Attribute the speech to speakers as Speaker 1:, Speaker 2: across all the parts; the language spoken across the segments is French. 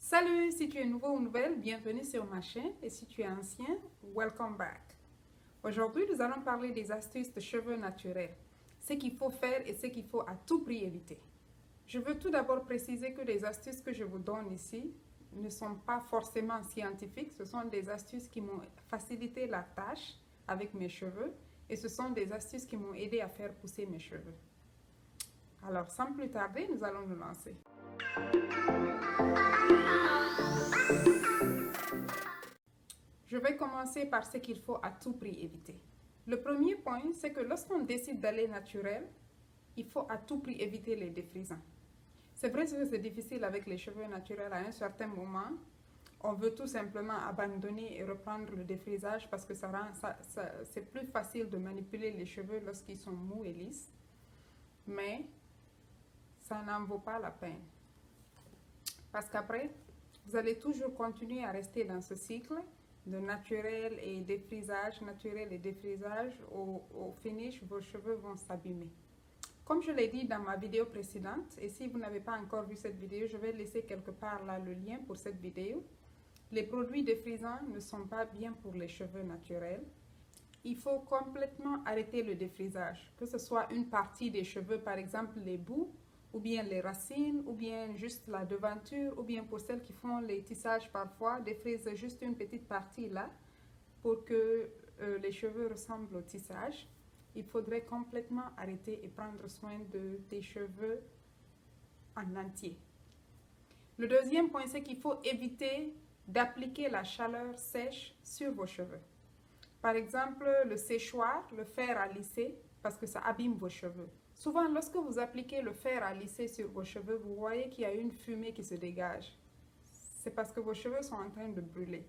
Speaker 1: Salut, si tu es nouveau ou nouvelle, bienvenue sur ma chaîne et si tu es ancien, welcome back. Aujourd'hui, nous allons parler des astuces de cheveux naturels, ce qu'il faut faire et ce qu'il faut à tout prix éviter. Je veux tout d'abord préciser que les astuces que je vous donne ici ne sont pas forcément scientifiques, ce sont des astuces qui m'ont facilité la tâche avec mes cheveux et ce sont des astuces qui m'ont aidé à faire pousser mes cheveux. Alors, sans plus tarder, nous allons nous lancer. Je vais commencer par ce qu'il faut à tout prix éviter. Le premier point, c'est que lorsqu'on décide d'aller naturel, il faut à tout prix éviter les défrisants. C'est vrai que c'est difficile avec les cheveux naturels à un certain moment. On veut tout simplement abandonner et reprendre le défrisage parce que c'est plus facile de manipuler les cheveux lorsqu'ils sont mous et lisses. Mais ça n'en vaut pas la peine. Parce qu'après, vous allez toujours continuer à rester dans ce cycle de naturel et défrisage, au finish, vos cheveux vont s'abîmer. Comme je l'ai dit dans ma vidéo précédente, et si vous n'avez pas encore vu cette vidéo, je vais laisser quelque part là le lien pour cette vidéo. Les produits défrisants ne sont pas bien pour les cheveux naturels. Il faut complètement arrêter le défrisage, que ce soit une partie des cheveux, par exemple les bouts, ou bien les racines, ou bien juste la devanture, ou bien pour celles qui font les tissages parfois, défrisent juste une petite partie là, pour que les cheveux ressemblent au tissage. Il faudrait complètement arrêter et prendre soin de tes cheveux en entier. Le deuxième point, c'est qu'il faut éviter d'appliquer la chaleur sèche sur vos cheveux. Par exemple, le séchoir, le fer à lisser, parce que ça abîme vos cheveux. Souvent, lorsque vous appliquez le fer à lisser sur vos cheveux, vous voyez qu'il y a une fumée qui se dégage. C'est parce que vos cheveux sont en train de brûler.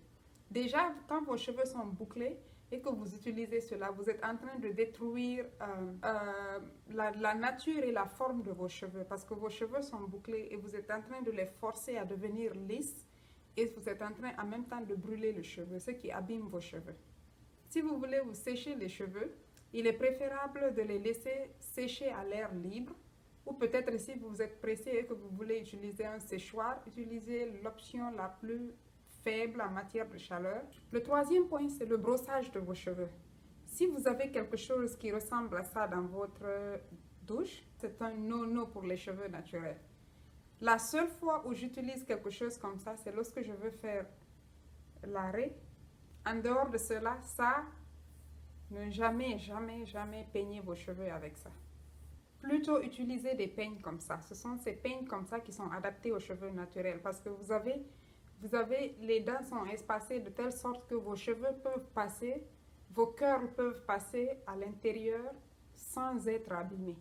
Speaker 1: Déjà, quand vos cheveux sont bouclés et que vous utilisez cela, vous êtes en train de détruire la nature et la forme de vos cheveux parce que vos cheveux sont bouclés et vous êtes en train de les forcer à devenir lisses et vous êtes en train en même temps de brûler le cheveu, ce qui abîme vos cheveux. Si vous voulez vous sécher les cheveux, il est préférable de les laisser sécher à l'air libre ou peut-être si vous êtes pressé et que vous voulez utiliser un séchoir, utilisez l'option la plus faible en matière de chaleur. Le troisième point, c'est le brossage de vos cheveux. Si vous avez quelque chose qui ressemble à ça dans votre douche, c'est un no-no pour les cheveux naturels. La seule fois où j'utilise quelque chose comme ça, c'est lorsque je veux faire l'arrêt. En dehors de cela, ne jamais peigner vos cheveux avec ça. Plutôt utiliser des peignes comme ça. Ce sont ces peignes comme ça qui sont adaptés aux cheveux naturels parce que les dents sont espacées de telle sorte que vos cheveux peuvent passer, vos curls peuvent passer à l'intérieur sans être abîmés.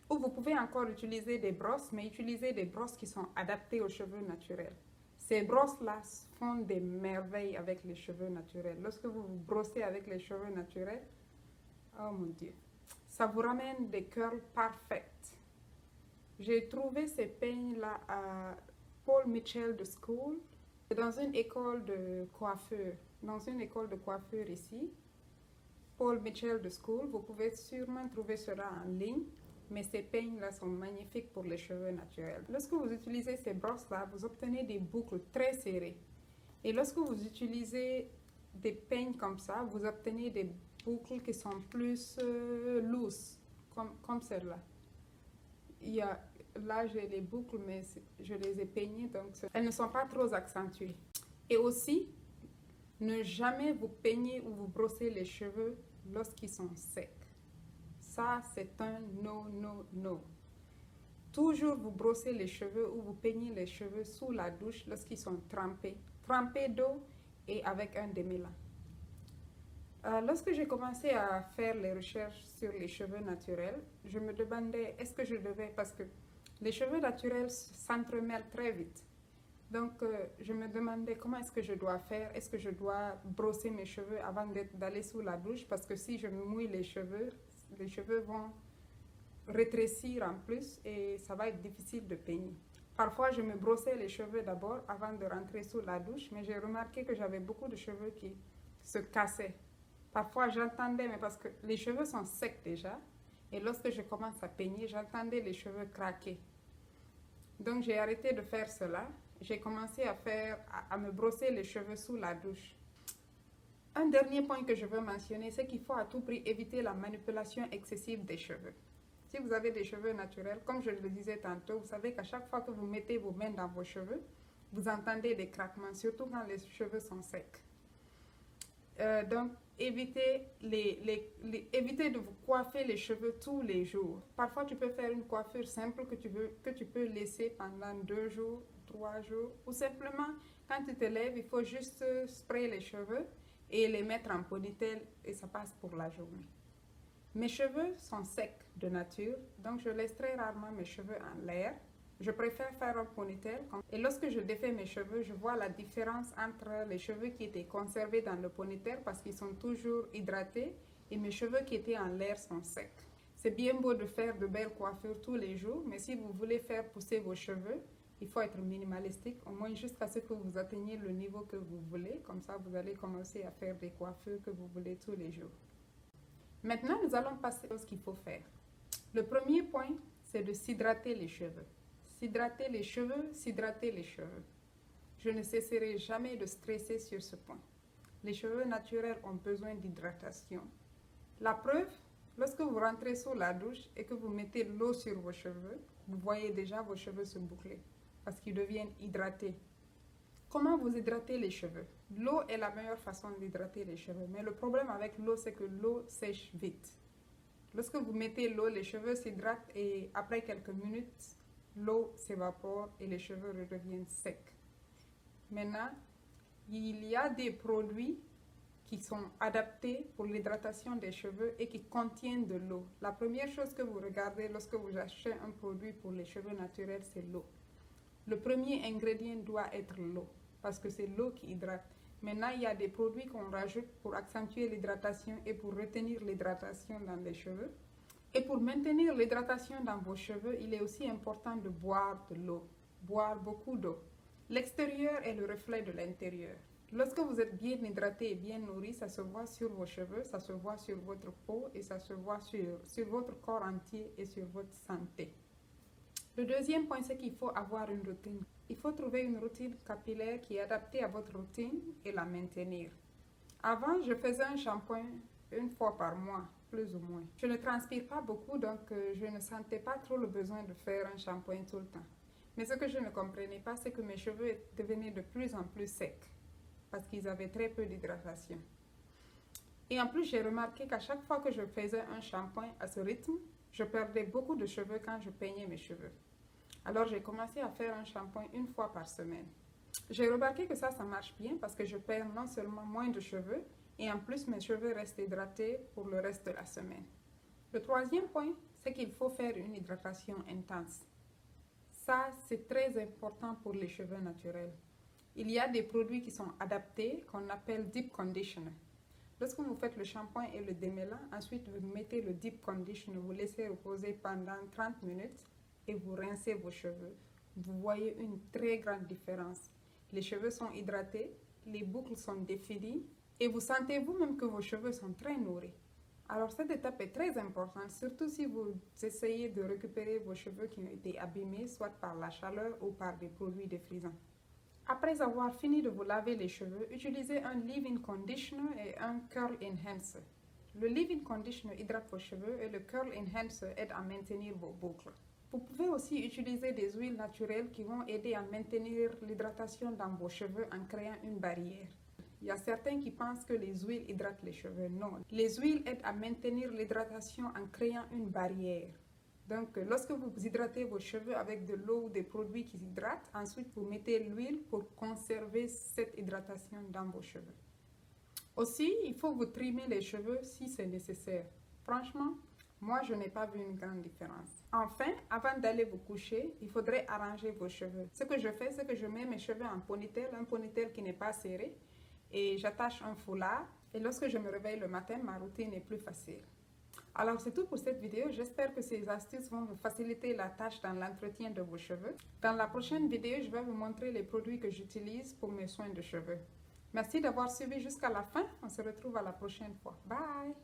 Speaker 1: Ou vous pouvez encore utiliser des brosses, mais utilisez des brosses qui sont adaptées aux cheveux naturels. Ces brosses-là font des merveilles avec les cheveux naturels. Lorsque vous vous brossez avec les cheveux naturels, oh mon Dieu, ça vous ramène des curls parfaits. J'ai trouvé ces peignes-là à Paul Mitchell de School, dans une école de coiffure, ici. Paul Mitchell de School, vous pouvez sûrement trouver cela en ligne. Mais ces peignes-là sont magnifiques pour les cheveux naturels. Lorsque vous utilisez ces brosses-là, vous obtenez des boucles très serrées. Et lorsque vous utilisez des peignes comme ça, vous obtenez des boucles qui sont plus loose, comme celle-là. Là, j'ai les boucles, mais je les ai peignées, donc elles ne sont pas trop accentuées. Et aussi, ne jamais vous peignez ou vous brossez les cheveux lorsqu'ils sont secs. Ça, c'est un no. Toujours vous brossez les cheveux ou vous peignez les cheveux sous la douche lorsqu'ils sont trempés d'eau et avec un démêlant. Lorsque j'ai commencé à faire les recherches sur les cheveux naturels, je me demandais est-ce que je devais, parce que les cheveux naturels s'entremêlent très vite. Donc, je me demandais comment est-ce que je dois faire, est-ce que je dois brosser mes cheveux avant d'aller sous la douche, parce que si je me mouille les cheveux vont rétrécir en plus et ça va être difficile de peigner. Parfois, je me brossais les cheveux d'abord avant de rentrer sous la douche, mais j'ai remarqué que j'avais beaucoup de cheveux qui se cassaient. Parfois, j'entendais, mais parce que les cheveux sont secs déjà, et lorsque je commence à peigner, j'entendais les cheveux craquer. Donc, j'ai arrêté de faire cela. j'ai commencé à me brosser les cheveux sous la douche. Un dernier point que je veux mentionner, c'est qu'il faut à tout prix éviter la manipulation excessive des cheveux. Si vous avez des cheveux naturels, comme je le disais tantôt, vous savez qu'à chaque fois que vous mettez vos mains dans vos cheveux, vous entendez des craquements, surtout quand les cheveux sont secs. Donc, évitez de vous coiffer les cheveux tous les jours. Parfois, tu peux faire une coiffure simple que tu peux laisser pendant 2 jours, 3 jours. Ou simplement, quand tu te lèves, il faut juste sprayer les cheveux et les mettre en ponytail et ça passe pour la journée. Mes cheveux sont secs de nature, donc je laisse très rarement mes cheveux en l'air. Je préfère faire un ponytail. Et lorsque je défais mes cheveux, je vois la différence entre les cheveux qui étaient conservés dans le ponytail parce qu'ils sont toujours hydratés et mes cheveux qui étaient en l'air sont secs. C'est bien beau de faire de belles coiffures tous les jours, mais si vous voulez faire pousser vos cheveux, il faut être minimalistique, au moins jusqu'à ce que vous atteigniez le niveau que vous voulez. Comme ça, vous allez commencer à faire des coiffures que vous voulez tous les jours. Maintenant, nous allons passer à ce qu'il faut faire. Le premier point, c'est de s'hydrater les cheveux. S'hydrater les cheveux, s'hydrater les cheveux. Je ne cesserai jamais de stresser sur ce point. Les cheveux naturels ont besoin d'hydratation. La preuve, lorsque vous rentrez sous la douche et que vous mettez l'eau sur vos cheveux, vous voyez déjà vos cheveux se boucler parce qu'ils deviennent hydratés. Comment vous hydratez les cheveux? L'eau est la meilleure façon d'hydrater les cheveux, mais le problème avec l'eau, c'est que l'eau sèche vite. Lorsque vous mettez l'eau, les cheveux s'hydratent et après quelques minutes, l'eau s'évapore et les cheveux redeviennent secs. Maintenant, il y a des produits qui sont adaptés pour l'hydratation des cheveux et qui contiennent de l'eau. La première chose que vous regardez lorsque vous achetez un produit pour les cheveux naturels, c'est l'eau. Le premier ingrédient doit être l'eau, parce que c'est l'eau qui hydrate. Maintenant, il y a des produits qu'on rajoute pour accentuer l'hydratation et pour retenir l'hydratation dans les cheveux. Et pour maintenir l'hydratation dans vos cheveux, il est aussi important de boire de l'eau, boire beaucoup d'eau. L'extérieur est le reflet de l'intérieur. Lorsque vous êtes bien hydraté et bien nourri, ça se voit sur vos cheveux, ça se voit sur votre peau et ça se voit sur votre corps entier et sur votre santé. Le deuxième point, c'est qu'il faut avoir une routine. Il faut trouver une routine capillaire qui est adaptée à votre routine et la maintenir. Avant, je faisais un shampoing 1 fois par mois, plus ou moins. Je ne transpire pas beaucoup, donc je ne sentais pas trop le besoin de faire un shampoing tout le temps. Mais ce que je ne comprenais pas, c'est que mes cheveux devenaient de plus en plus secs parce qu'ils avaient très peu d'hydratation. Et en plus, j'ai remarqué qu'à chaque fois que je faisais un shampoing à ce rythme, je perdais beaucoup de cheveux quand je peignais mes cheveux. Alors, j'ai commencé à faire un shampoing 1 fois par semaine. J'ai remarqué que ça marche bien parce que je perds non seulement moins de cheveux, et en plus, mes cheveux restent hydratés pour le reste de la semaine. Le troisième point, c'est qu'il faut faire une hydratation intense. Ça, c'est très important pour les cheveux naturels. Il y a des produits qui sont adaptés qu'on appelle Deep Conditioner. Lorsque vous faites le shampoing et le démêlant, ensuite vous mettez le Deep Conditioner, vous laissez reposer pendant 30 minutes et vous rincez vos cheveux. Vous voyez une très grande différence. Les cheveux sont hydratés, les boucles sont définies et vous sentez vous-même que vos cheveux sont très nourris. Alors cette étape est très importante, surtout si vous essayez de récupérer vos cheveux qui ont été abîmés, soit par la chaleur ou par des produits défrisants. Après avoir fini de vous laver les cheveux, utilisez un leave-in conditioner et un curl enhancer. Le leave-in conditioner hydrate vos cheveux et le curl enhancer aide à maintenir vos boucles. Vous pouvez aussi utiliser des huiles naturelles qui vont aider à maintenir l'hydratation dans vos cheveux en créant une barrière. Il y a certains qui pensent que les huiles hydratent les cheveux. Non, les huiles aident à maintenir l'hydratation en créant une barrière. Donc, lorsque vous hydratez vos cheveux avec de l'eau ou des produits qui hydratent, ensuite vous mettez l'huile pour conserver cette hydratation dans vos cheveux. Aussi, il faut vous trimer les cheveux si c'est nécessaire. Franchement, moi, je n'ai pas vu une grande différence. Enfin, avant d'aller vous coucher, il faudrait arranger vos cheveux. Ce que je fais, c'est que je mets mes cheveux en ponytail, un ponytail qui n'est pas serré, et j'attache un foulard. Et lorsque je me réveille le matin, ma routine est plus facile. Alors, c'est tout pour cette vidéo. J'espère que ces astuces vont vous faciliter la tâche dans l'entretien de vos cheveux. Dans la prochaine vidéo, je vais vous montrer les produits que j'utilise pour mes soins de cheveux. Merci d'avoir suivi jusqu'à la fin. On se retrouve à la prochaine fois. Bye!